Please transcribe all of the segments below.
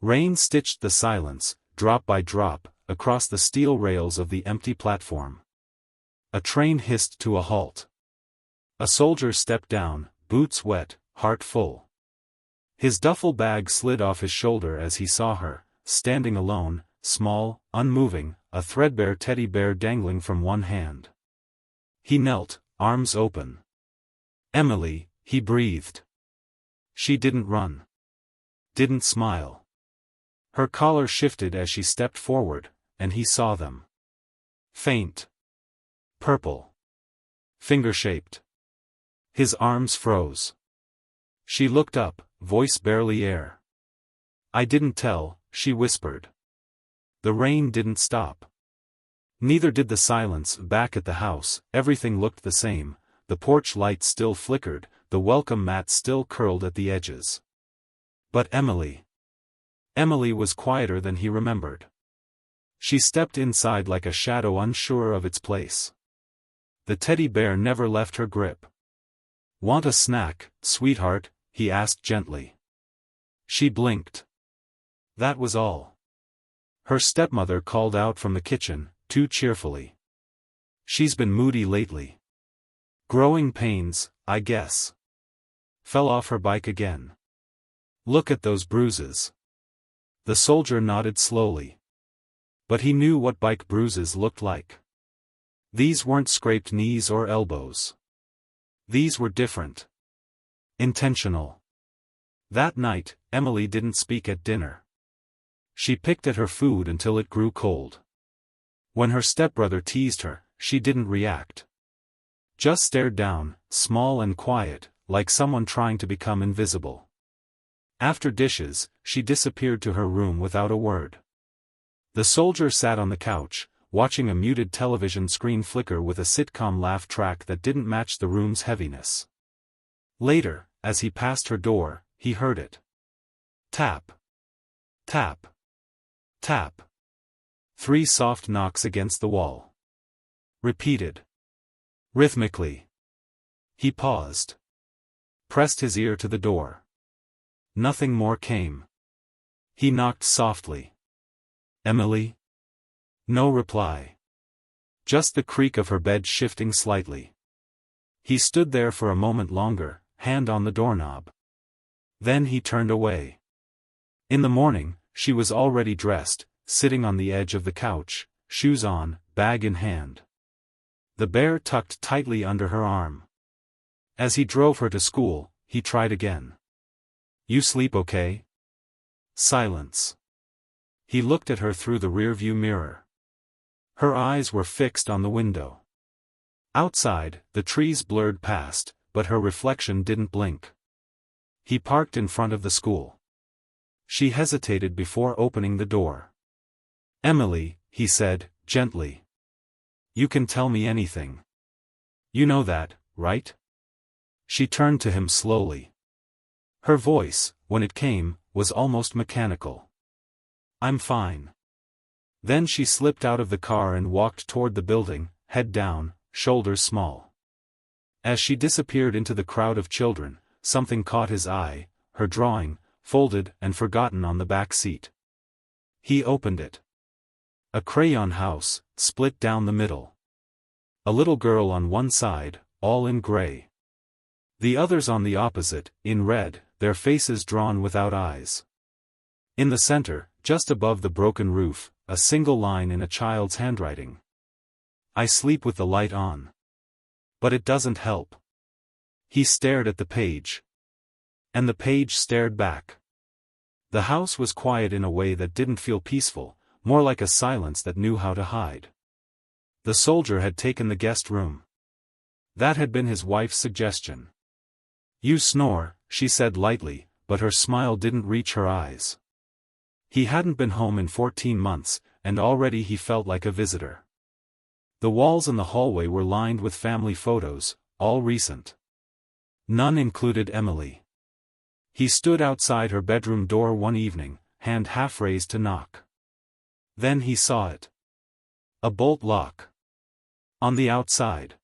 Rain stitched the silence, drop by drop, across the steel rails of the empty platform. A train hissed to a halt. A soldier stepped down, boots wet, heart full. His duffel bag slid off his shoulder as he saw her, standing alone, small, unmoving, a threadbare teddy bear dangling from one hand. He knelt, arms open. "Emily," he breathed. She didn't run. Didn't smile. Her collar shifted as she stepped forward, and he saw them. Faint. Purple. Finger-shaped. His arms froze. She looked up, voice barely air. "I didn't tell," she whispered. The rain didn't stop. Neither did the silence. Back at the house, everything looked the same, the porch light still flickered, the welcome mat still curled at the edges. But Emily was quieter than he remembered. She stepped inside like a shadow unsure of its place. The teddy bear never left her grip. "Want a snack, sweetheart?" he asked gently. She blinked. That was all. Her stepmother called out from the kitchen, too cheerfully. "She's been moody lately. Growing pains, I guess." Fell off her bike again. "Look at those bruises." The soldier nodded slowly. But he knew what bike bruises looked like. These weren't scraped knees or elbows. These were different. Intentional. That night, Emily didn't speak at dinner. She picked at her food until it grew cold. When her stepbrother teased her, she didn't react. Just stared down, small and quiet, like someone trying to become invisible. After dishes, she disappeared to her room without a word. The soldier sat on the couch, watching a muted television screen flicker with a sitcom laugh track that didn't match the room's heaviness. Later, as he passed her door, he heard it. Tap. Tap. Tap. 3 soft knocks against the wall. Repeated. Rhythmically. He paused. Pressed his ear to the door. Nothing more came. He knocked softly. "Emily?" No reply. Just the creak of her bed shifting slightly. He stood there for a moment longer, hand on the doorknob. Then he turned away. In the morning, she was already dressed, sitting on the edge of the couch, shoes on, bag in hand. The bear tucked tightly under her arm. As he drove her to school, he tried again. "You sleep okay?" Silence. He looked at her through the rearview mirror. Her eyes were fixed on the window. Outside, the trees blurred past, but her reflection didn't blink. He parked in front of the school. She hesitated before opening the door. "Emily," he said, gently. "You can tell me anything. You know that, right?" She turned to him slowly. Her voice, when it came, was almost mechanical. "I'm fine." Then she slipped out of the car and walked toward the building, head down, shoulders small. As she disappeared into the crowd of children, something caught his eye, her drawing, folded and forgotten on the back seat. He opened it. A crayon house, split down the middle. A little girl on one side, all in gray. The others on the opposite, in red, their faces drawn without eyes. In the center, just above the broken roof, a single line in a child's handwriting. "I sleep with the light on. But it doesn't help." He stared at the page. And the page stared back. The house was quiet in a way that didn't feel peaceful, more like a silence that knew how to hide. The soldier had taken the guest room. That had been his wife's suggestion. "You snore," she said lightly, but her smile didn't reach her eyes. He hadn't been home in 14 months, and already he felt like a visitor. The walls in the hallway were lined with family photos, all recent. None included Emily. He stood outside her bedroom door one evening, hand half raised to knock. Then he saw it. A bolt lock. On the outside.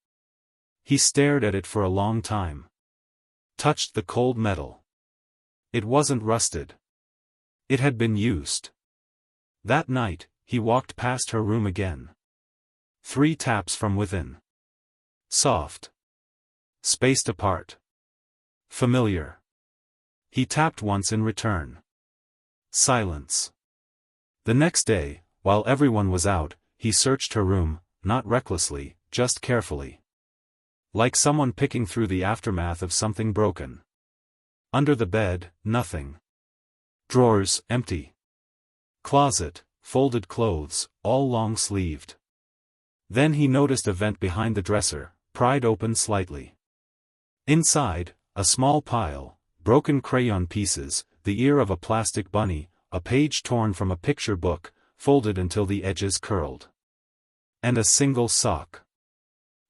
He stared at it for a long time. Touched the cold metal. It wasn't rusted. It had been used. That night, he walked past her room again. 3 taps from within. Soft. Spaced apart. Familiar. He tapped once in return. Silence. The next day, while everyone was out, he searched her room, not recklessly, just carefully. Like someone picking through the aftermath of something broken. Under the bed, nothing. Drawers, empty. Closet, folded clothes, all long-sleeved. Then he noticed a vent behind the dresser, pried open slightly. Inside, a small pile, broken crayon pieces, the ear of a plastic bunny, a page torn from a picture book, folded until the edges curled. And a single sock.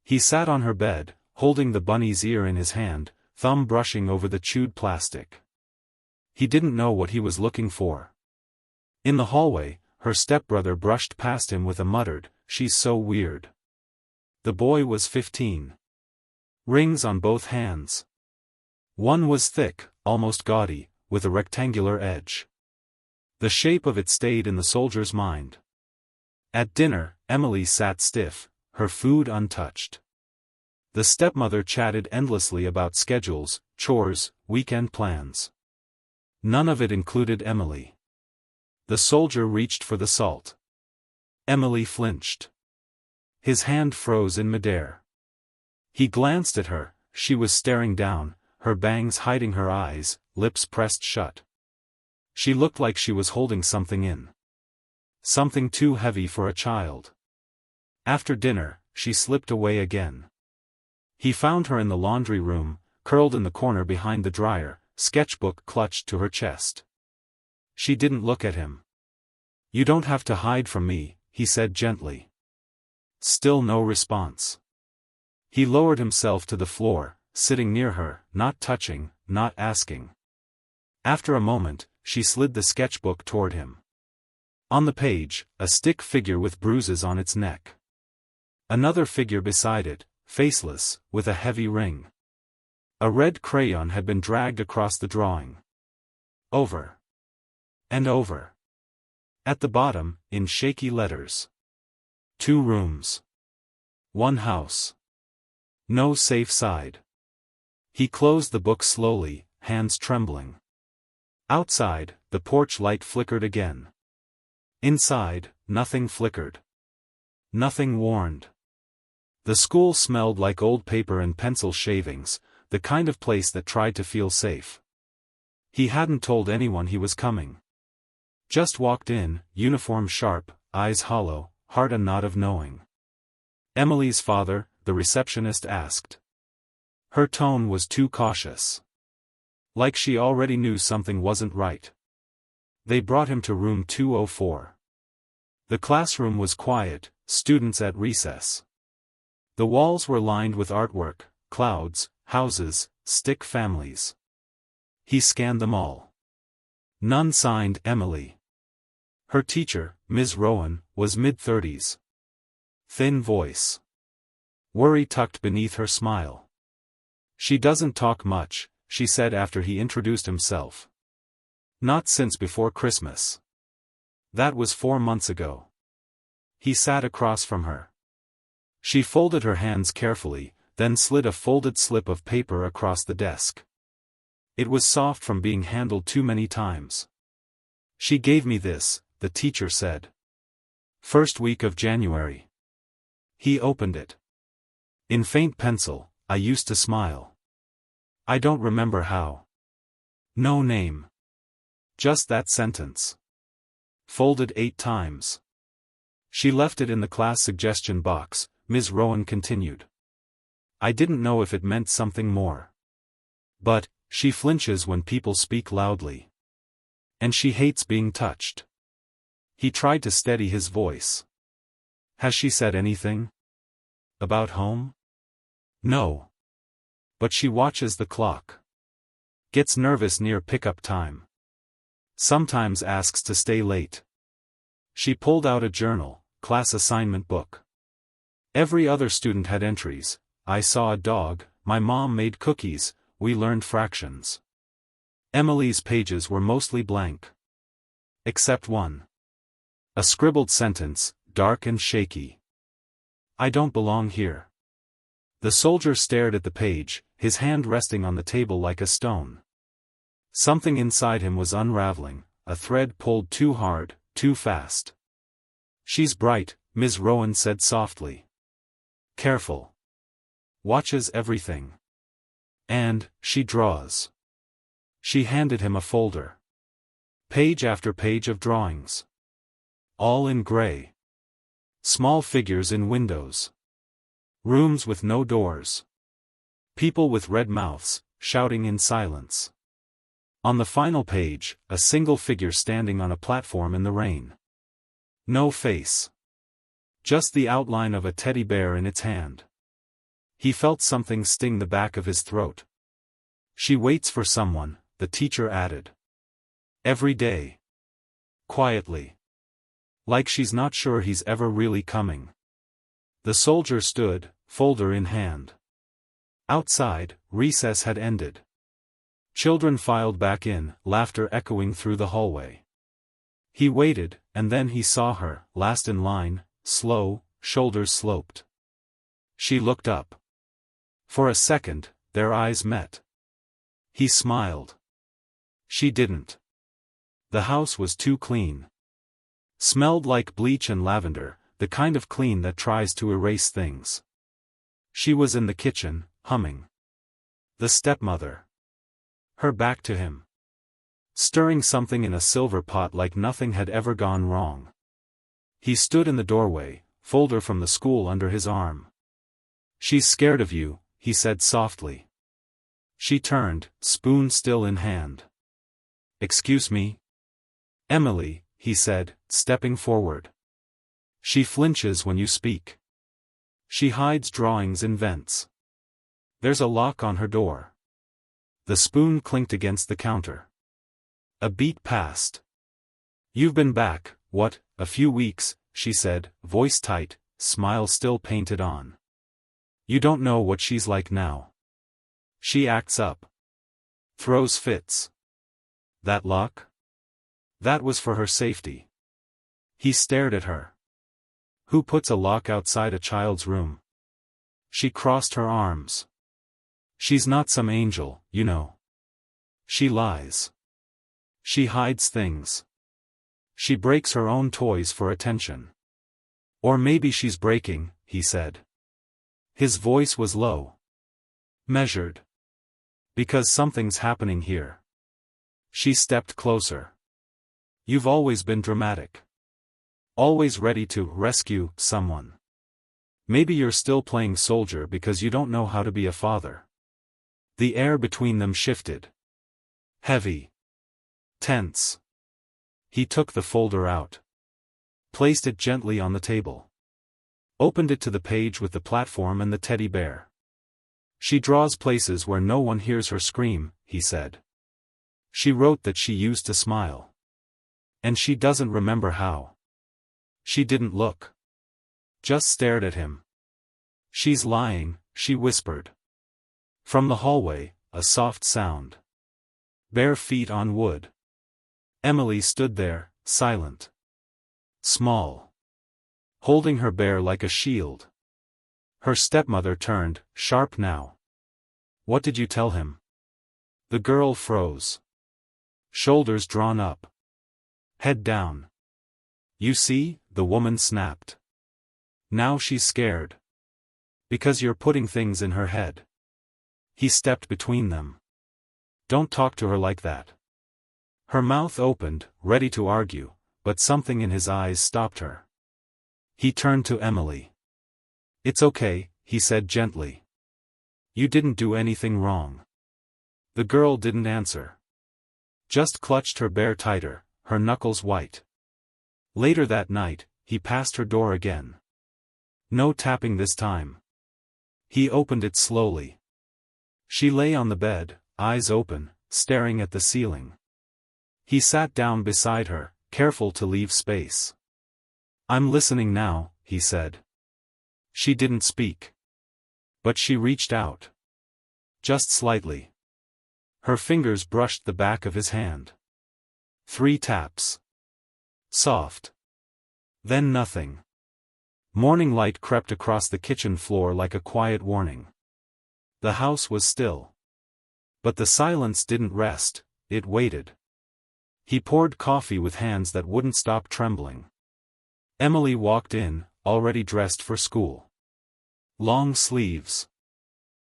He sat on her bed, holding the bunny's ear in his hand, thumb brushing over the chewed plastic. He didn't know what he was looking for. In the hallway, her stepbrother brushed past him with a muttered, "She's so weird." The boy was 15. Rings on both hands. One was thick, almost gaudy, with a rectangular edge. The shape of it stayed in the soldier's mind. At dinner, Emily sat stiff, her food untouched. The stepmother chatted endlessly about schedules, chores, weekend plans. None of it included Emily. The soldier reached for the salt. Emily flinched. His hand froze in midair. He glanced at her, she was staring down, her bangs hiding her eyes, lips pressed shut. She looked like she was holding something in. Something too heavy for a child. After dinner, she slipped away again. He found her in the laundry room, curled in the corner behind the dryer, sketchbook clutched to her chest. She didn't look at him. "You don't have to hide from me," he said gently. Still no response. He lowered himself to the floor, sitting near her, not touching, not asking. After a moment, she slid the sketchbook toward him. On the page, a stick figure with bruises on its neck. Another figure beside it, faceless, with a heavy ring. A red crayon had been dragged across the drawing. Over. And over. At the bottom, in shaky letters. 2 rooms. 1 house. No safe side. He closed the book slowly, hands trembling. Outside, the porch light flickered again. Inside, nothing flickered. Nothing warned. The school smelled like old paper and pencil shavings, the kind of place that tried to feel safe. He hadn't told anyone he was coming. Just walked in, uniform sharp, eyes hollow, heart a knot of knowing. "Emily's father?" the receptionist asked. Her tone was too cautious. Like she already knew something wasn't right. They brought him to room 204. The classroom was quiet, students at recess. The walls were lined with artwork, clouds, houses, stick families. He scanned them all. None signed Emily. Her teacher, Ms. Rowan, was mid-30s. Thin voice. Worry tucked beneath her smile. "She doesn't talk much," she said after he introduced himself. "Not since before Christmas." That was 4 months ago. He sat across from her. She folded her hands carefully, then slid a folded slip of paper across the desk. It was soft from being handled too many times. "She gave me this," the teacher said. "First week of January." He opened it. In faint pencil, "I used to smile. I don't remember how. No name. Just that sentence. Folded 8 times." She left it in the class suggestion box, Ms. Rowan continued. "I didn't know if it meant something more. But, she flinches when people speak loudly. And she hates being touched." He tried to steady his voice. "Has she said anything? About home?" "No. But she watches the clock. Gets nervous near pickup time. Sometimes asks to stay late." She pulled out a journal, class assignment book. Every other student had entries: "I saw a dog, my mom made cookies, we learned fractions." Emily's pages were mostly blank. Except one. A scribbled sentence, dark and shaky. I don't belong here. The soldier stared at the page, his hand resting on the table like a stone. Something inside him was unraveling, a thread pulled too hard, too fast. She's bright, Ms. Rowan said softly. Careful. Watches everything. And, she draws. She handed him a folder. Page after page of drawings. All in gray. Small figures in windows. Rooms with no doors. People with red mouths, shouting in silence. On the final page, a single figure standing on a platform in the rain. No face. Just the outline of a teddy bear in its hand. He felt something sting the back of his throat. She waits for someone, the teacher added. Every day. Quietly. Like she's not sure he's ever really coming. The soldier stood, folder in hand. Outside, recess had ended. Children filed back in, laughter echoing through the hallway. He waited, and then he saw her, last in line, slow, shoulders sloped. She looked up. For a second, their eyes met. He smiled. She didn't. The house was too clean. Smelled like bleach and lavender, the kind of clean that tries to erase things. She was in the kitchen, humming. The stepmother. Her back to him. Stirring something in a silver pot like nothing had ever gone wrong. He stood in the doorway, folder from the school under his arm. She's scared of you, he said softly. She turned, spoon still in hand. Excuse me? Emily, he said, stepping forward. She flinches when you speak. She hides drawings in vents. There's a lock on her door. The spoon clinked against the counter. A beat passed. You've been back, what, a few weeks, she said, voice tight, smile still painted on. You don't know what she's like now. She acts up. Throws fits. That lock? That was for her safety. He stared at her. Who puts a lock outside a child's room? She crossed her arms. She's not some angel, you know. She lies. She hides things. She breaks her own toys for attention. Or maybe she's breaking, he said. His voice was low. Measured. Because something's happening here. She stepped closer. You've always been dramatic. Always ready to rescue someone. Maybe you're still playing soldier because you don't know how to be a father. The air between them shifted. Heavy. Tense. He took the folder out. Placed it gently on the table. Opened it to the page with the platform and the teddy bear. She draws places where no one hears her scream, he said. She wrote that she used to smile. And she doesn't remember how. She didn't look. Just stared at him. She's lying, she whispered. From the hallway, a soft sound. Bare feet on wood. Emily stood there, silent. Small. Holding her bear like a shield. Her stepmother turned, sharp now. What did you tell him? The girl froze. Shoulders drawn up. Head down. You see, the woman snapped. Now she's scared. Because you're putting things in her head. He stepped between them. Don't talk to her like that. Her mouth opened, ready to argue, but something in his eyes stopped her. He turned to Emily. It's okay, he said gently. You didn't do anything wrong. The girl didn't answer. Just clutched her bear tighter, her knuckles white. Later that night, he passed her door again. No tapping this time. He opened it slowly. She lay on the bed, eyes open, staring at the ceiling. He sat down beside her, careful to leave space. I'm listening now, he said. She didn't speak. But she reached out. Just slightly. Her fingers brushed the back of his hand. 3 taps. Soft. Then nothing. Morning light crept across the kitchen floor like a quiet warning. The house was still. But the silence didn't rest, it waited. He poured coffee with hands that wouldn't stop trembling. Emily walked in, already dressed for school. Long sleeves.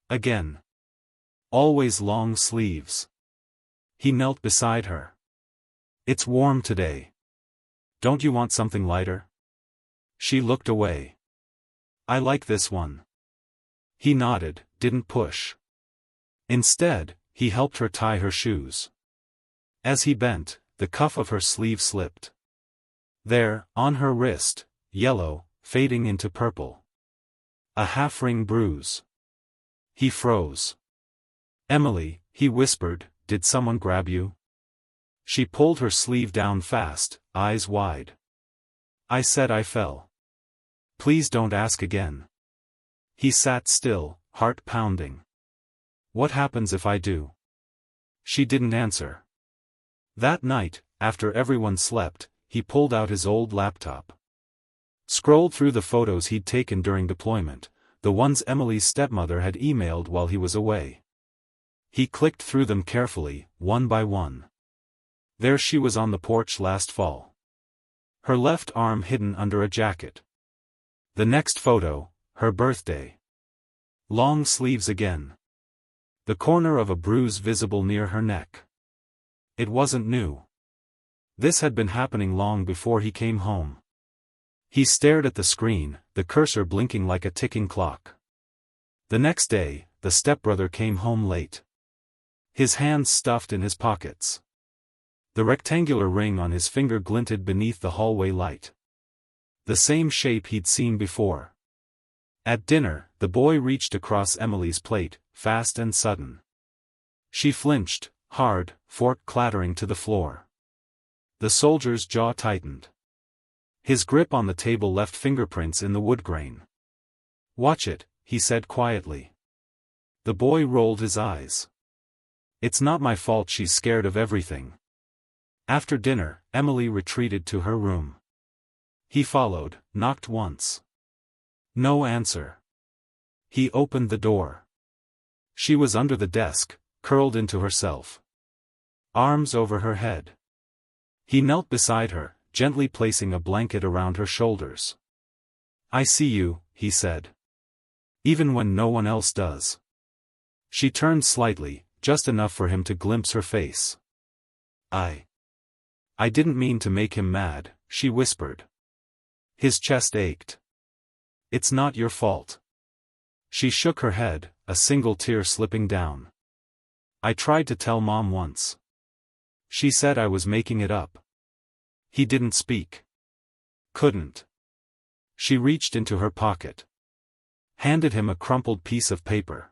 Again. Always long sleeves. He knelt beside her. It's warm today. Don't you want something lighter? She looked away. I like this one. He nodded, didn't push. Instead, he helped her tie her shoes. As he bent, the cuff of her sleeve slipped. There, on her wrist, yellow, fading into purple. A half-ring bruise. He froze. Emily, he whispered, did someone grab you? She pulled her sleeve down fast, eyes wide. I said I fell. Please don't ask again. He sat still, heart pounding. What happens if I do? She didn't answer. That night, after everyone slept, he pulled out his old laptop. Scrolled through the photos he'd taken during deployment, the ones Emily's stepmother had emailed while he was away. He clicked through them carefully, one by one. There she was on the porch last fall. Her left arm hidden under a jacket. The next photo, her birthday. Long sleeves again. The corner of a bruise visible near her neck. It wasn't new. This had been happening long before he came home. He stared at the screen, the cursor blinking like a ticking clock. The next day, the stepbrother came home late. His hands stuffed in his pockets. The rectangular ring on his finger glinted beneath the hallway light. The same shape he'd seen before. At dinner, the boy reached across Emily's plate, fast and sudden. She flinched, hard, fork clattering to the floor. The soldier's jaw tightened. His grip on the table left fingerprints in the wood grain. Watch it, he said quietly. The boy rolled his eyes. It's not my fault she's scared of everything. After dinner, Emily retreated to her room. He followed, knocked once. No answer. He opened the door. She was under the desk, curled into herself. Arms over her head. He knelt beside her, gently placing a blanket around her shoulders. I see you, he said. Even when no one else does. She turned slightly, just enough for him to glimpse her face. I didn't mean to make him mad, she whispered. His chest ached. It's not your fault. She shook her head, a single tear slipping down. I tried to tell Mom once. She said I was making it up. He didn't speak. Couldn't. She reached into her pocket. Handed him a crumpled piece of paper.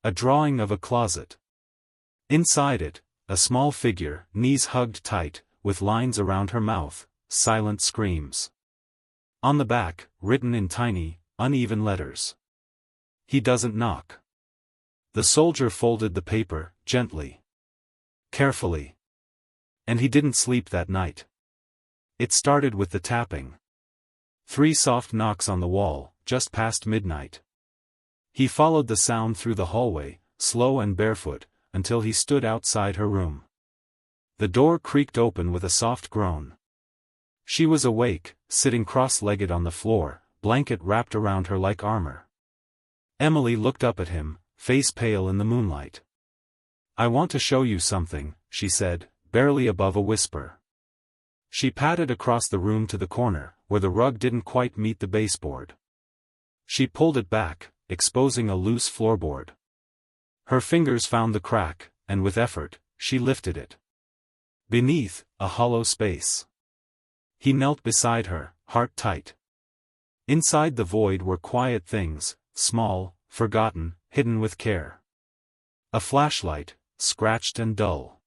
A drawing of a closet. Inside it, a small figure, knees hugged tight, with lines around her mouth, silent screams. On the back, written in tiny, uneven letters. He doesn't knock. The soldier folded the paper, gently. Carefully. And he didn't sleep that night. It started with the tapping. 3 soft knocks on the wall, just past midnight. He followed the sound through the hallway, slow and barefoot, until he stood outside her room. The door creaked open with a soft groan. She was awake, sitting cross-legged on the floor, blanket wrapped around her like armor. Emily looked up at him, face pale in the moonlight. I want to show you something, she said, barely above a whisper. She patted across the room to the corner, where the rug didn't quite meet the baseboard. She pulled it back, exposing a loose floorboard. Her fingers found the crack, and with effort, she lifted it. Beneath, a hollow space. He knelt beside her, heart tight. Inside the void were quiet things, small, forgotten, hidden with care. A flashlight, scratched and dull.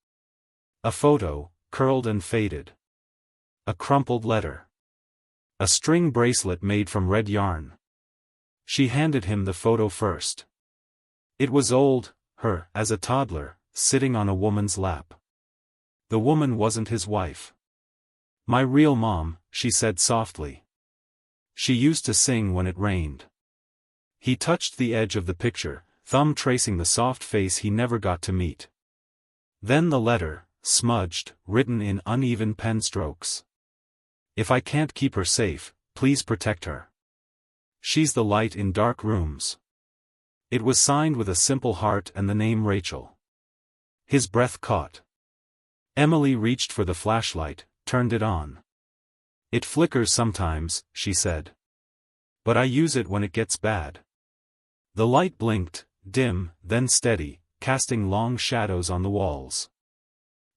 A photo, curled and faded. A crumpled letter. A string bracelet made from red yarn. She handed him the photo first. It was old, her, as a toddler, sitting on a woman's lap. The woman wasn't his wife. My real mom, she said softly. She used to sing when it rained. He touched the edge of the picture, thumb tracing the soft face he never got to meet. Then the letter, smudged, written in uneven pen strokes. If I can't keep her safe, please protect her. She's the light in dark rooms. It was signed with a simple heart and the name Rachel. His breath caught. Emily reached for the flashlight, turned it on. It flickers sometimes, she said. But I use it when it gets bad. The light blinked, dim, then steady, casting long shadows on the walls.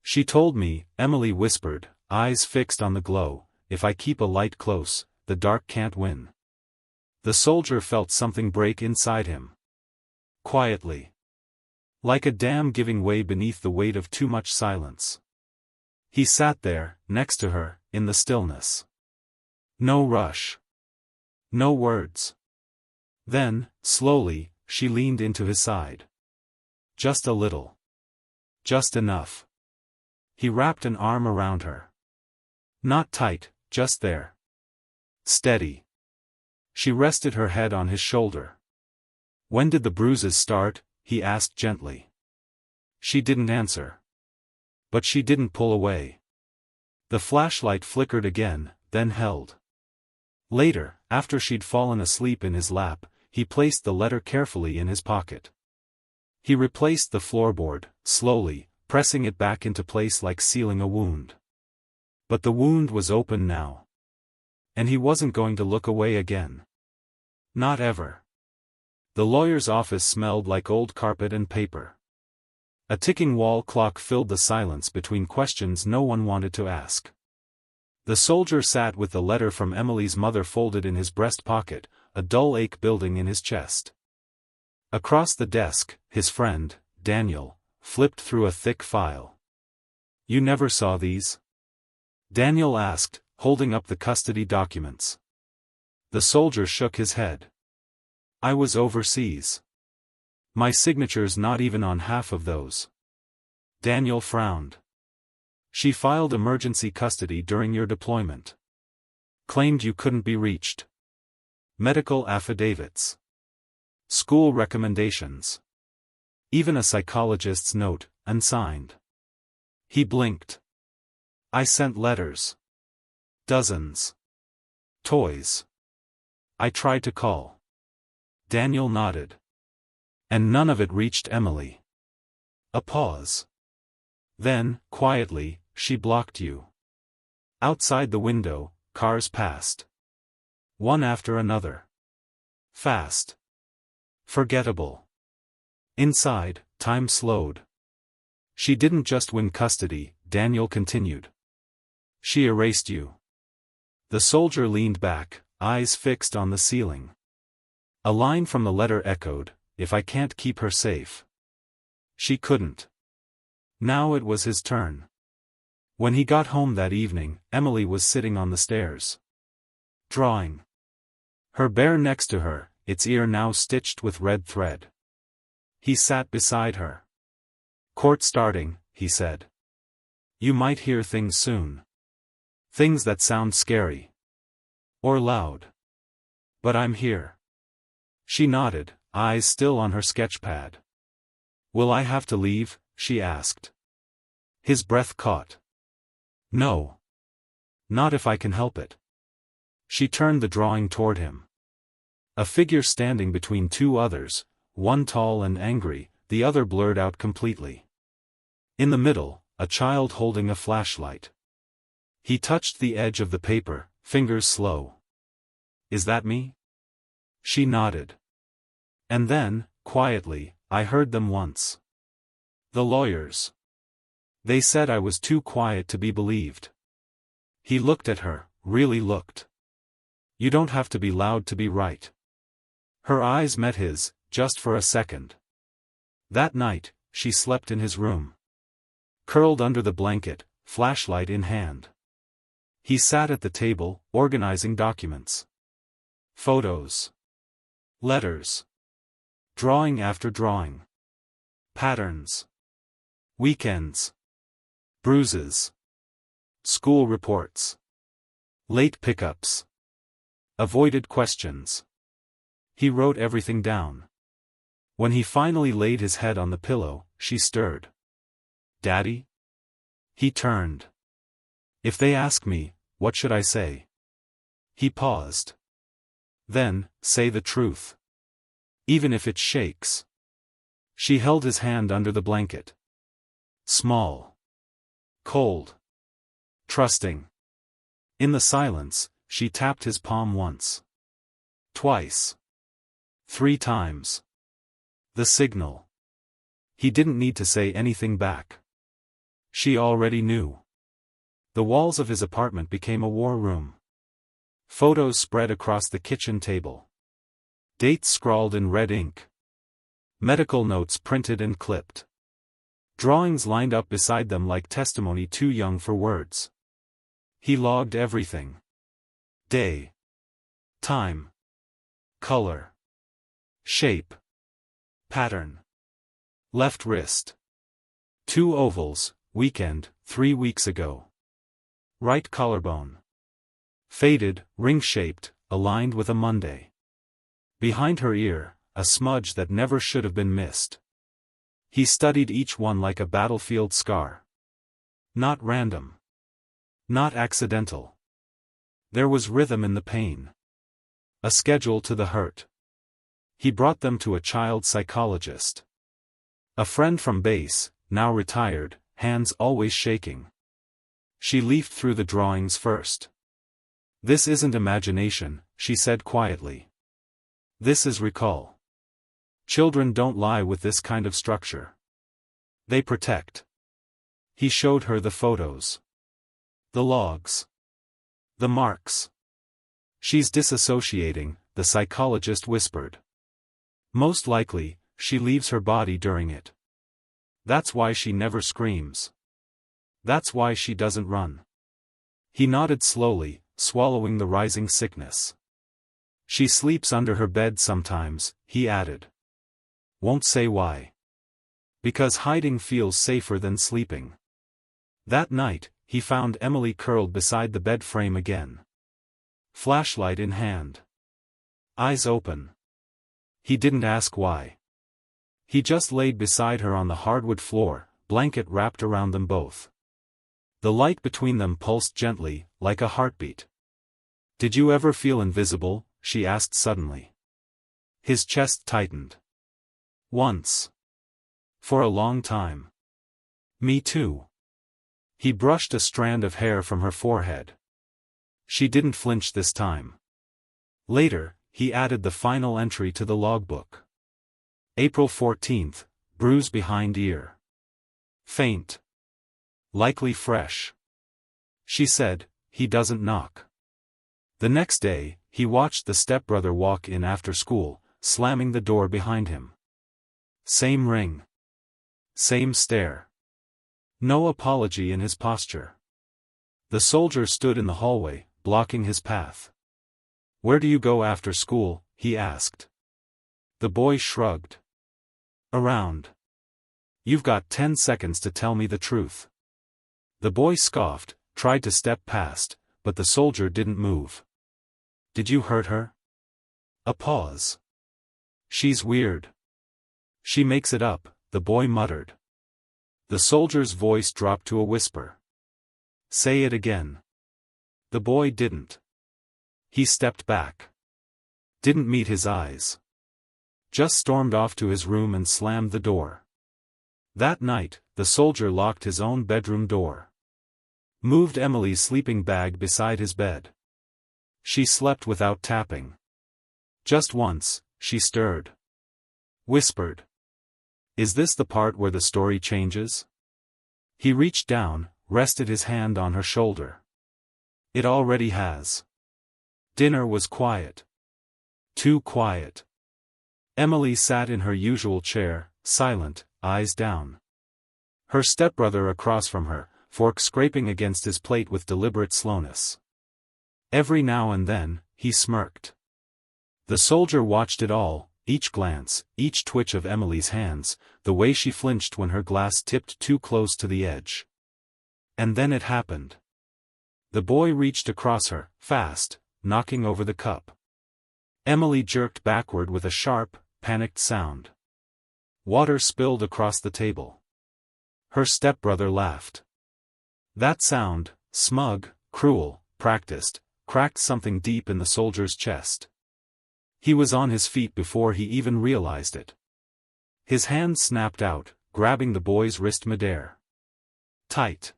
She told me, Emily whispered, eyes fixed on the glow, if I keep a light close, the dark can't win. The soldier felt something break inside him. Quietly. Like a dam giving way beneath the weight of too much silence. He sat there, next to her, in the stillness. No rush. No words. Then, slowly, she leaned into his side. Just a little. Just enough. He wrapped an arm around her. Not tight, just there. Steady. She rested her head on his shoulder. When did the bruises start? He asked gently. She didn't answer. But she didn't pull away. The flashlight flickered again, then held. Later, after she'd fallen asleep in his lap, he placed the letter carefully in his pocket. He replaced the floorboard, slowly, pressing it back into place like sealing a wound. But the wound was open now. And he wasn't going to look away again. Not ever. The lawyer's office smelled like old carpet and paper. A ticking wall clock filled the silence between questions no one wanted to ask. The soldier sat with the letter from Emily's mother folded in his breast pocket, a dull ache building in his chest. Across the desk, his friend, Daniel, flipped through a thick file. You never saw these? Daniel asked, holding up the custody documents. The soldier shook his head. I was overseas. My signature's not even on half of those. Daniel frowned. She filed emergency custody during your deployment. Claimed you couldn't be reached. Medical affidavits. School recommendations. Even a psychologist's note, unsigned. He blinked. I sent letters. Dozens. Toys. I tried to call. Daniel nodded. And none of it reached Emily. A pause. Then, quietly, she blocked you. Outside the window, cars passed. One after another. Fast. Forgettable. Inside, time slowed. She didn't just win custody, Daniel continued. She erased you. The soldier leaned back, eyes fixed on the ceiling. A line from the letter echoed, if I can't keep her safe. She couldn't. Now it was his turn. When he got home that evening, Emily was sitting on the stairs. Drawing. Her bear next to her, its ear now stitched with red thread. He sat beside her. Court starting, he said. You might hear things soon. Things that sound scary. Or loud. But I'm here. She nodded, eyes still on her sketchpad. Will I have to leave? She asked. His breath caught. No. Not if I can help it. She turned the drawing toward him. A figure standing between two others, one tall and angry, the other blurred out completely. In the middle, a child holding a flashlight. He touched the edge of the paper, fingers slow. Is that me? She nodded. And then, quietly, I heard them once. The lawyers. They said I was too quiet to be believed. He looked at her, really looked. You don't have to be loud to be right. Her eyes met his, just for a second. That night, she slept in his room. Curled under the blanket, flashlight in hand. He sat at the table, organizing documents. Photos. Letters. Drawing after drawing. Patterns. Weekends. Bruises. School reports. Late pickups. Avoided questions. He wrote everything down. When he finally laid his head on the pillow, she stirred. "Daddy?" He turned. "If they ask me, what should I say?" He paused. "Then, say the truth. Even if it shakes." She held his hand under the blanket. Small. Cold. Trusting. In the silence, she tapped his palm once. Twice. 3 times. The signal. He didn't need to say anything back. She already knew. The walls of his apartment became a war room. Photos spread across the kitchen table. Dates scrawled in red ink. Medical notes printed and clipped. Drawings lined up beside them like testimony too young for words. He logged everything. Day. Time. Color. Shape. Pattern. Left wrist. 2 ovals, weekend, 3 weeks ago. Right collarbone. Faded, ring-shaped, aligned with a Monday. Behind her ear, a smudge that never should have been missed. He studied each one like a battlefield scar. Not random. Not accidental. There was rhythm in the pain. A schedule to the hurt. He brought them to a child psychologist. A friend from base, now retired, hands always shaking. She leafed through the drawings first. "This isn't imagination," she said quietly. "This is recall. Children don't lie with this kind of structure. They protect." He showed her the photos. The logs. The marks. "She's disassociating," the psychologist whispered. "Most likely, she leaves her body during it. That's why she never screams. That's why she doesn't run." He nodded slowly, swallowing the rising sickness. "She sleeps under her bed sometimes," he added. "Won't say why. Because hiding feels safer than sleeping." That night, he found Emily curled beside the bed frame again. Flashlight in hand. Eyes open. He didn't ask why. He just laid beside her on the hardwood floor, blanket wrapped around them both. The light between them pulsed gently, like a heartbeat. "Did you ever feel invisible?" she asked suddenly. His chest tightened. "Once. For a long time." "Me too." He brushed a strand of hair from her forehead. She didn't flinch this time. Later, he added the final entry to the logbook. April 14th, bruise behind ear. Faint. Likely fresh. She said, "He doesn't knock." The next day, he watched the stepbrother walk in after school, slamming the door behind him. Same ring. Same stare. No apology in his posture. The soldier stood in the hallway, blocking his path. "Where do you go after school?" he asked. The boy shrugged. "Around. You've got 10 seconds to tell me the truth." The boy scoffed, tried to step past, but the soldier didn't move. "Did you hurt her?" A pause. "She's weird. She makes it up," the boy muttered. The soldier's voice dropped to a whisper. "Say it again." The boy didn't. He stepped back. Didn't meet his eyes. Just stormed off to his room and slammed the door. That night, the soldier locked his own bedroom door. Moved Emily's sleeping bag beside his bed. She slept without tapping. Just once, she stirred. Whispered. "Is this the part where the story changes?" He reached down, rested his hand on her shoulder. "It already has." Dinner was quiet. Too quiet. Emily sat in her usual chair, silent, eyes down. Her stepbrother across from her, fork scraping against his plate with deliberate slowness. Every now and then, he smirked. The soldier watched it all, each glance, each twitch of Emily's hands, the way she flinched when her glass tipped too close to the edge. And then it happened. The boy reached across her, fast, knocking over the cup. Emily jerked backward with a sharp, panicked sound. Water spilled across the table. Her stepbrother laughed. That sound, smug, cruel, practiced, cracked something deep in the soldier's chest. He was on his feet before he even realized it. His hand snapped out, grabbing the boy's wrist midair. Tight.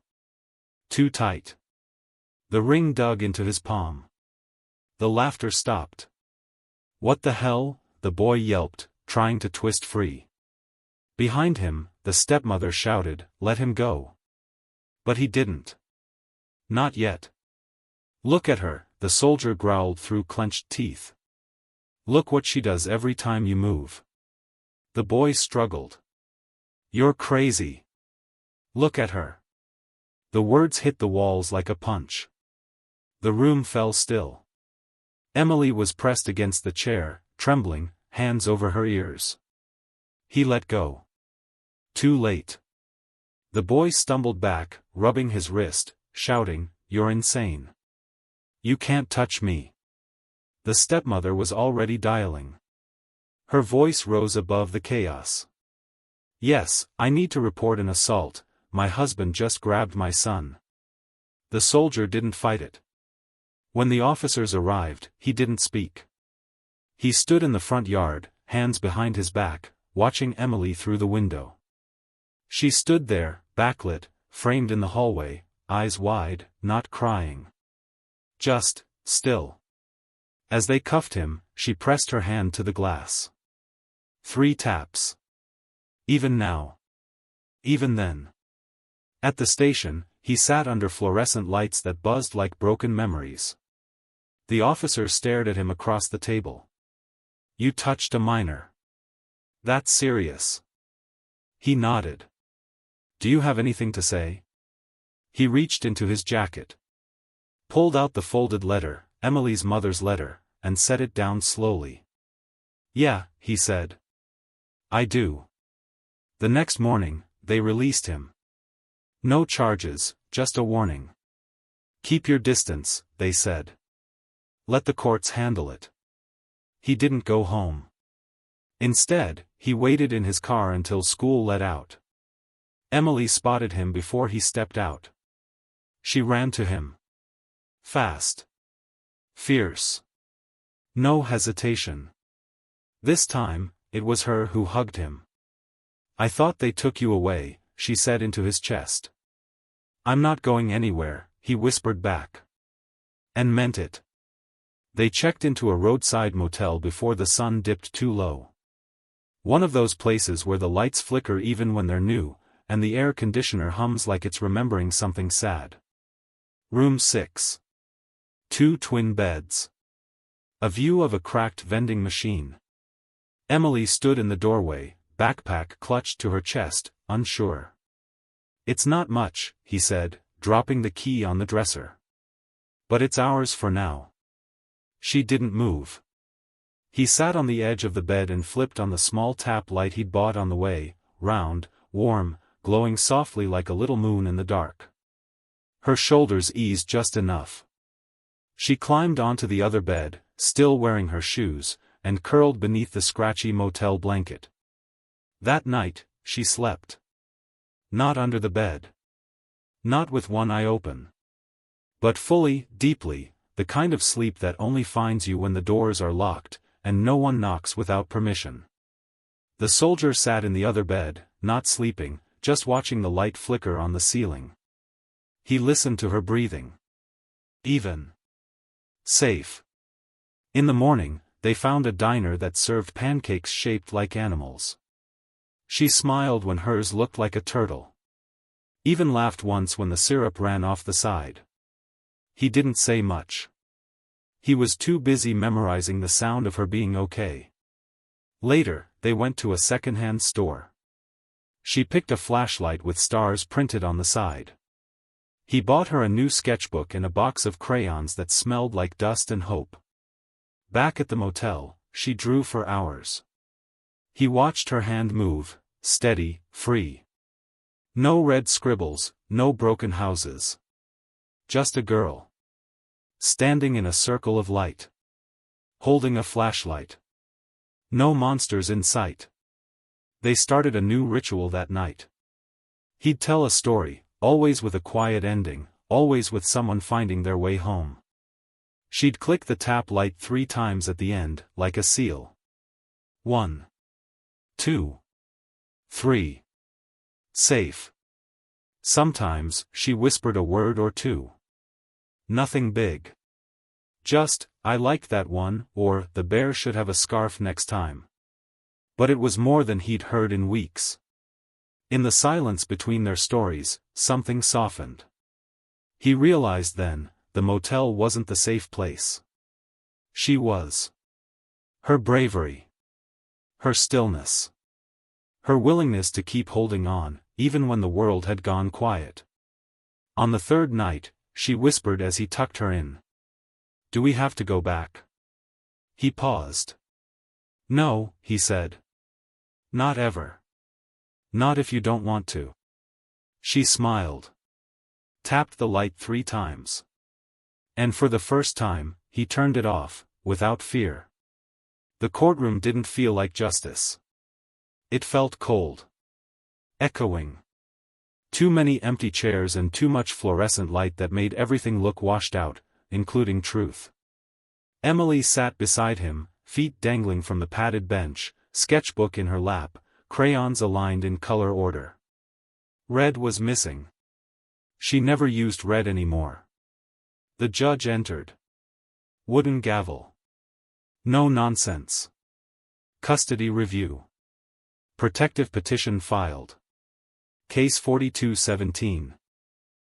Too tight. The ring dug into his palm. The laughter stopped. "What the hell?" the boy yelped, trying to twist free. Behind him, the stepmother shouted, "Let him go." But he didn't. Not yet. "Look at her," the soldier growled through clenched teeth. "Look what she does every time you move." The boy struggled. "You're crazy. Look at her." The words hit the walls like a punch. The room fell still. Emily was pressed against the chair, trembling, hands over her ears. He let go. Too late. The boy stumbled back, rubbing his wrist, shouting, "You're insane. You can't touch me." The stepmother was already dialing. Her voice rose above the chaos. "Yes, I need to report an assault. My husband just grabbed my son." The soldier didn't fight it. When the officers arrived, he didn't speak. He stood in the front yard, hands behind his back, watching Emily through the window. She stood there, backlit, framed in the hallway, eyes wide, not crying. Just, still. As they cuffed him, she pressed her hand to the glass. 3 taps. Even now. Even then. At the station, he sat under fluorescent lights that buzzed like broken memories. The officer stared at him across the table. "You touched a minor. That's serious." He nodded. "Do you have anything to say?" He reached into his jacket. Pulled out the folded letter, Emily's mother's letter, and set it down slowly. "Yeah," he said. "I do." The next morning, they released him. No charges, just a warning. "Keep your distance," they said. "Let the courts handle it." He didn't go home. Instead, he waited in his car until school let out. Emily spotted him before he stepped out. She ran to him. Fast. Fierce. No hesitation. This time, it was her who hugged him. "I thought they took you away," she said into his chest. "I'm not going anywhere," he whispered back. And meant it. They checked into a roadside motel before the sun dipped too low. One of those places where the lights flicker even when they're new, and the air conditioner hums like it's remembering something sad. Room 6. 2 twin beds. A view of a cracked vending machine. Emily stood in the doorway, backpack clutched to her chest, unsure. "It's not much," he said, dropping the key on the dresser. "But it's ours for now." She didn't move. He sat on the edge of the bed and flipped on the small tap light he'd bought on the way, round, warm, glowing softly like a little moon in the dark. Her shoulders eased just enough. She climbed onto the other bed, still wearing her shoes, and curled beneath the scratchy motel blanket. That night, she slept. Not under the bed. Not with one eye open. But fully, deeply, the kind of sleep that only finds you when the doors are locked, and no one knocks without permission. The soldier sat in the other bed, not sleeping, just watching the light flicker on the ceiling. He listened to her breathing. Even. Safe. In the morning, they found a diner that served pancakes shaped like animals. She smiled when hers looked like a turtle. Even laughed once when the syrup ran off the side. He didn't say much. He was too busy memorizing the sound of her being okay. Later, they went to a second-hand store. She picked a flashlight with stars printed on the side. He bought her a new sketchbook and a box of crayons that smelled like dust and hope. Back at the motel, she drew for hours. He watched her hand move, steady, free. No red scribbles, no broken houses. Just a girl. Standing in a circle of light. Holding a flashlight. No monsters in sight. They started a new ritual that night. He'd tell a story, always with a quiet ending, always with someone finding their way home. She'd click the tap light 3 times at the end, like a seal. 1, 2, 3. Safe. Sometimes, she whispered a word or two. Nothing big. Just, I liked that one, or, the bear should have a scarf next time. But it was more than he'd heard in weeks. In the silence between their stories, something softened. He realized then, the motel wasn't the safe place. She was. Her bravery. Her stillness. Her willingness to keep holding on, even when the world had gone quiet. On the 3rd night, she whispered as he tucked her in. Do we have to go back? He paused. No, he said. Not ever. Not if you don't want to. She smiled. Tapped the light 3 times. And for the first time, he turned it off, without fear. The courtroom didn't feel like justice. It felt cold. Echoing. Too many empty chairs and too much fluorescent light that made everything look washed out, including truth. Emily sat beside him, feet dangling from the padded bench, sketchbook in her lap, crayons aligned in color order. Red was missing. She never used red anymore. The judge entered. Wooden gavel. No nonsense. Custody review. Protective petition filed. Case 4217.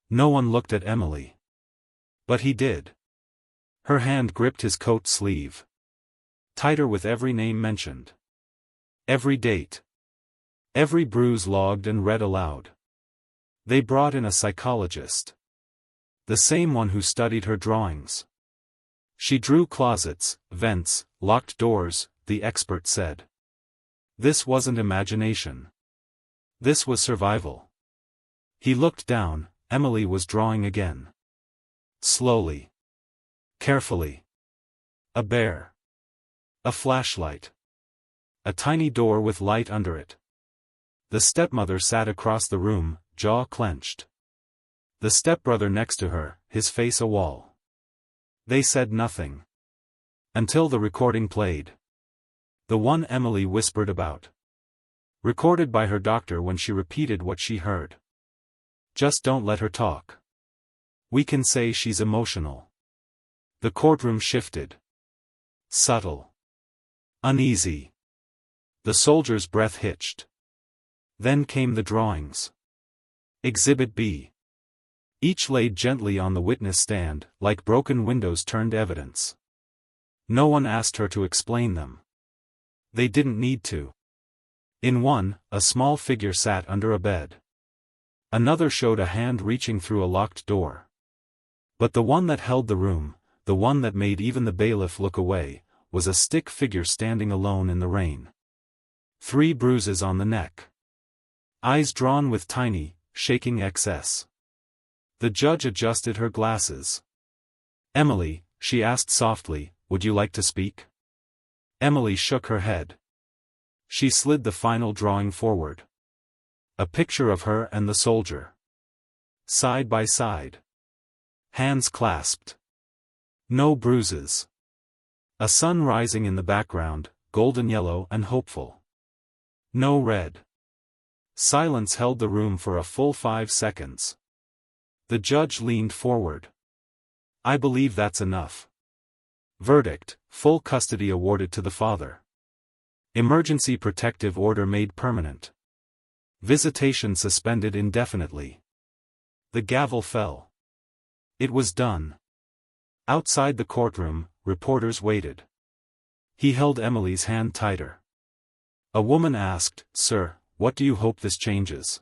No one looked at Emily. But he did. Her hand gripped his coat sleeve. Tighter with every name mentioned. Every date. Every bruise logged and read aloud. They brought in a psychologist. The same one who studied her drawings. She drew closets, vents, locked doors, the expert said. This wasn't imagination. This was survival. He looked down, Emily was drawing again. Slowly. Carefully. A bear. A flashlight. A tiny door with light under it. The stepmother sat across the room, jaw clenched. The stepbrother next to her, his face a wall. They said nothing. Until the recording played. The one Emily whispered about. Recorded by her doctor when she repeated what she heard. Just don't let her talk. We can say she's emotional. The courtroom shifted. Subtle. Uneasy. The soldier's breath hitched. Then came the drawings. Exhibit B. Each laid gently on the witness stand, like broken windows turned evidence. No one asked her to explain them. They didn't need to. In one, a small figure sat under a bed. Another showed a hand reaching through a locked door. But the one that held the room, the one that made even the bailiff look away, was a stick figure standing alone in the rain. 3 bruises on the neck. Eyes drawn with tiny, shaking excess. The judge adjusted her glasses. Emily, she asked softly, would you like to speak? Emily shook her head. She slid the final drawing forward. A picture of her and the soldier. Side by side. Hands clasped. No bruises. A sun rising in the background, golden yellow and hopeful. No red. Silence held the room for a full 5 seconds. The judge leaned forward. I believe that's enough. Verdict, full custody awarded to the father. Emergency protective order made permanent. Visitation suspended indefinitely. The gavel fell. It was done. Outside the courtroom, reporters waited. He held Emily's hand tighter. A woman asked, Sir, what do you hope this changes?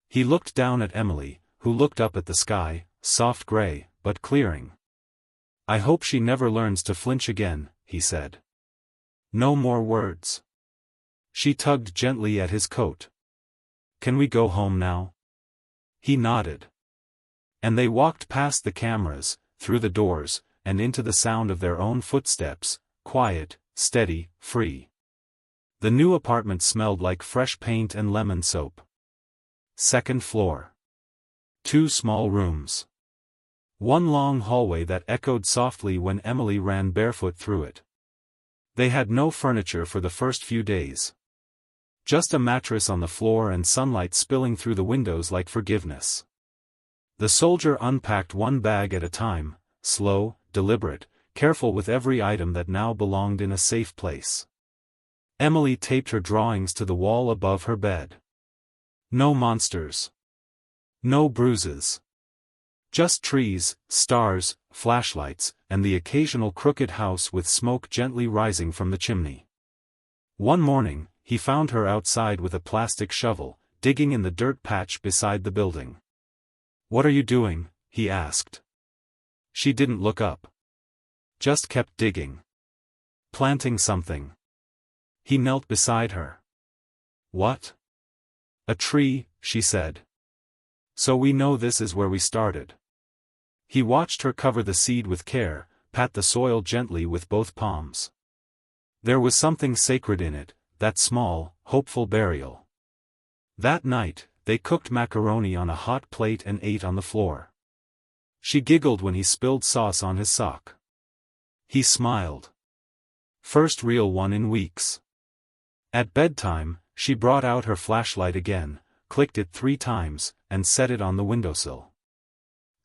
He looked down at Emily, who looked up at the sky, soft gray, but clearing. I hope she never learns to flinch again, he said. No more words. She tugged gently at his coat. Can we go home now? He nodded. And they walked past the cameras, through the doors, and into the sound of their own footsteps, quiet, steady, free. The new apartment smelled like fresh paint and lemon soap. Second floor. 2 small rooms. 1 long hallway that echoed softly when Emily ran barefoot through it. They had no furniture for the first few days. Just a mattress on the floor and sunlight spilling through the windows like forgiveness. The soldier unpacked 1 bag at a time, slow, deliberate, careful with every item that now belonged in a safe place. Emily taped her drawings to the wall above her bed. No monsters. No bruises. Just trees, stars, flashlights, and the occasional crooked house with smoke gently rising from the chimney. One morning, he found her outside with a plastic shovel, digging in the dirt patch beside the building. "What are you doing?" he asked. She didn't look up. Just kept digging. Planting something. He knelt beside her. "What?" "A tree," she said. "So we know this is where we started." He watched her cover the seed with care, pat the soil gently with both palms. There was something sacred in it, that small, hopeful burial. That night, they cooked macaroni on a hot plate and ate on the floor. She giggled when he spilled sauce on his sock. He smiled. First real one in weeks. At bedtime, she brought out her flashlight again, clicked it 3 times, and set it on the windowsill.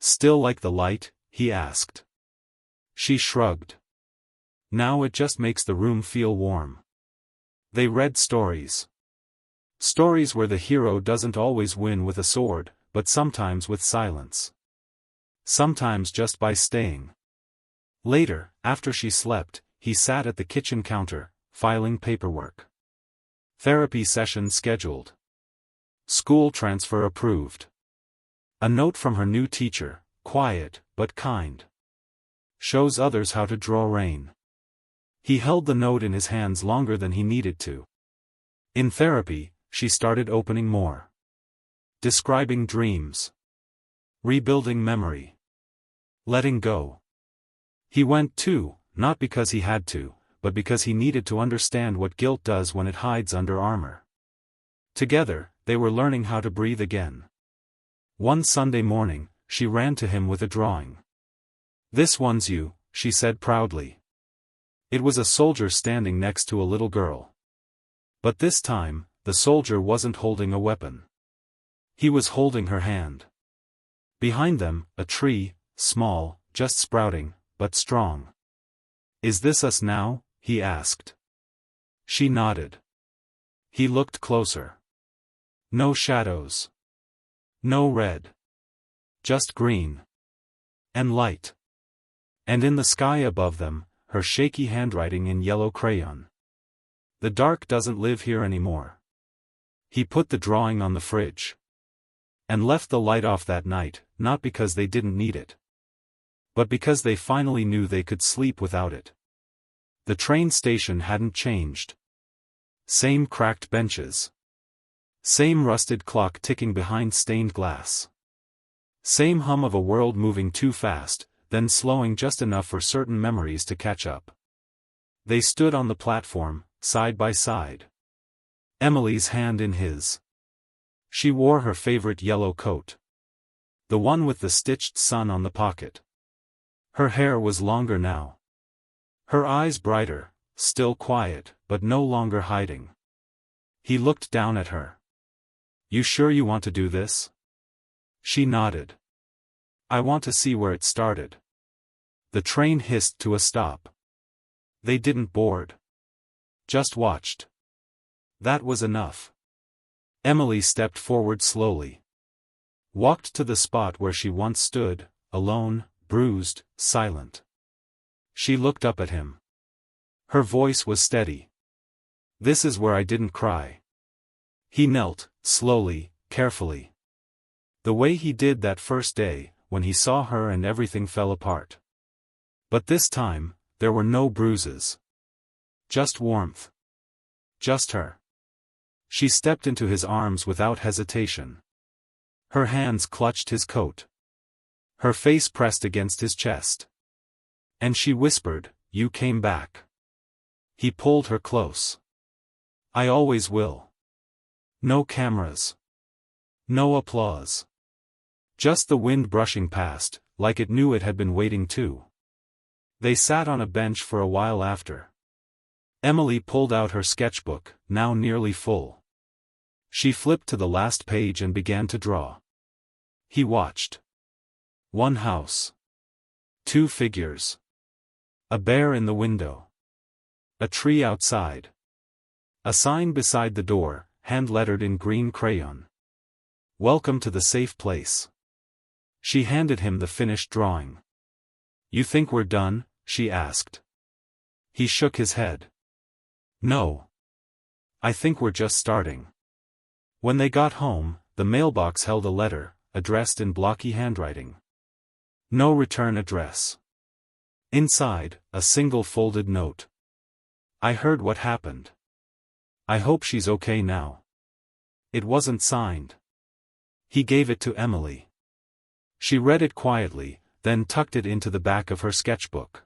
"Still like the light?" he asked. She shrugged. "Now it just makes the room feel warm." They read stories. Stories where the hero doesn't always win with a sword, but sometimes with silence. Sometimes just by staying. Later, after she slept, he sat at the kitchen counter, filing paperwork. Therapy session scheduled. School transfer approved. A note from her new teacher, quiet, but kind. Shows others how to draw rain. He held the note in his hands longer than he needed to. In therapy, she started opening more. Describing dreams. Rebuilding memory. Letting go. He went too, not because he had to, but because he needed to understand what guilt does when it hides under armor. Together, they were learning how to breathe again. One Sunday morning, she ran to him with a drawing. "This one's you," she said proudly. It was a soldier standing next to a little girl. But this time, the soldier wasn't holding a weapon. He was holding her hand. Behind them, a tree, small, just sprouting, but strong. "Is this us now?" he asked. She nodded. He looked closer. No shadows. No red. Just green. And light. And in the sky above them, her shaky handwriting in yellow crayon. "The dark doesn't live here anymore." He put the drawing on the fridge. And left the light off that night, not because they didn't need it. But because they finally knew they could sleep without it. The train station hadn't changed. Same cracked benches. Same rusted clock ticking behind stained glass. Same hum of a world moving too fast, then slowing just enough for certain memories to catch up. They stood on the platform, side by side. Emily's hand in his. She wore her favorite yellow coat. The one with the stitched sun on the pocket. Her hair was longer now. Her eyes brighter, still quiet, but no longer hiding. He looked down at her. "You sure you want to do this?" She nodded. "I want to see where it started." The train hissed to a stop. They didn't board. Just watched. That was enough. Emily stepped forward slowly. Walked to the spot where she once stood, alone, bruised, silent. She looked up at him. Her voice was steady. "This is where I didn't cry." He knelt, slowly, carefully. The way he did that first day, when he saw her and everything fell apart. But this time, there were no bruises. Just warmth. Just her. She stepped into his arms without hesitation. Her hands clutched his coat. Her face pressed against his chest. And she whispered, "You came back." He pulled her close. "I always will." No cameras. No applause. Just the wind brushing past, like it knew it had been waiting too. They sat on a bench for a while after. Emily pulled out her sketchbook, now nearly full. She flipped to the last page and began to draw. He watched. One house. Two figures. A bear in the window. A tree outside. A sign beside the door, hand-lettered in green crayon. "Welcome to the safe place." She handed him the finished drawing. "You think we're done?" she asked. He shook his head. "No. I think we're just starting." When they got home, the mailbox held a letter, addressed in blocky handwriting. No return address. Inside, a single folded note. "I heard what happened. I hope she's okay now." It wasn't signed. He gave it to Emily. She read it quietly, then tucked it into the back of her sketchbook.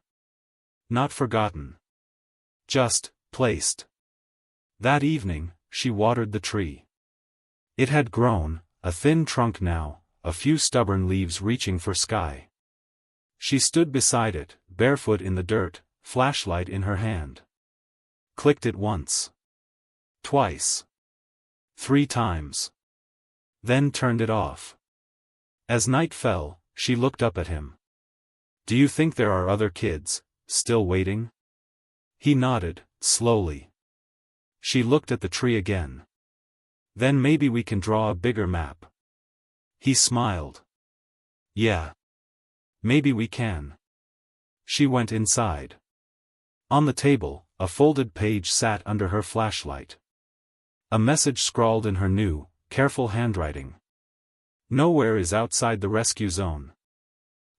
Not forgotten. Just placed. That evening, she watered the tree. It had grown, a thin trunk now, a few stubborn leaves reaching for sky. She stood beside it, barefoot in the dirt, flashlight in her hand. Clicked it once. Twice. 3 times. Then turned it off. As night fell, she looked up at him. "Do you think there are other kids, still waiting?" He nodded, slowly. She looked at the tree again. "Then maybe we can draw a bigger map." He smiled. "Yeah. Maybe we can." She went inside. On the table, a folded page sat under her flashlight. A message scrawled in her new, careful handwriting. "Nowhere is outside the rescue zone."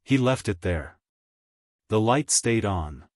He left it there. The light stayed on.